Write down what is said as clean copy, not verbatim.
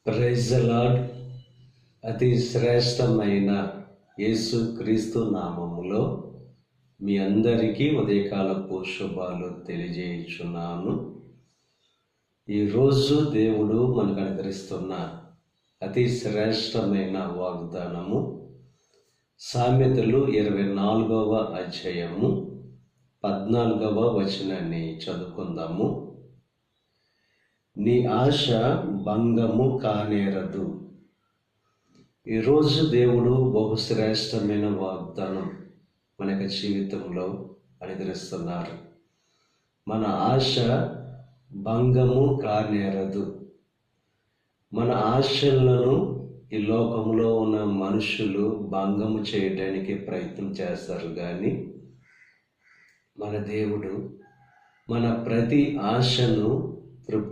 Praise the lord. అతి శ్రేష్టమైన యేసు క్రీస్తు నామములో మీ అందరికీ ఉదయకాలపు శుభాలు తెలియజేయుచున్నాను. ఈరోజు దేవుడు మనకు అనుగ్రహిస్తున్న అతి శ్రేష్టమైన వాగ్దానము సామెతలు 24వ అధ్యాయము 14వ వచనాన్ని చదువుకుందాము. నీ ఆశ భంగము కానేరదు. ఈరోజు దేవుడు బహుశ్రేష్టమైన వాగ్దానం మన జీవితంలో అనుగ్రహిస్తున్నారు. మన ఆశ భంగము కానేరదు. మన ఆశలను ఈ లోకంలో ఉన్న మనుషులు భంగము చేయడానికి ప్రయత్నం చేస్తారు, కానీ మన దేవుడు మన ప్రతి ఆశను తృప్తి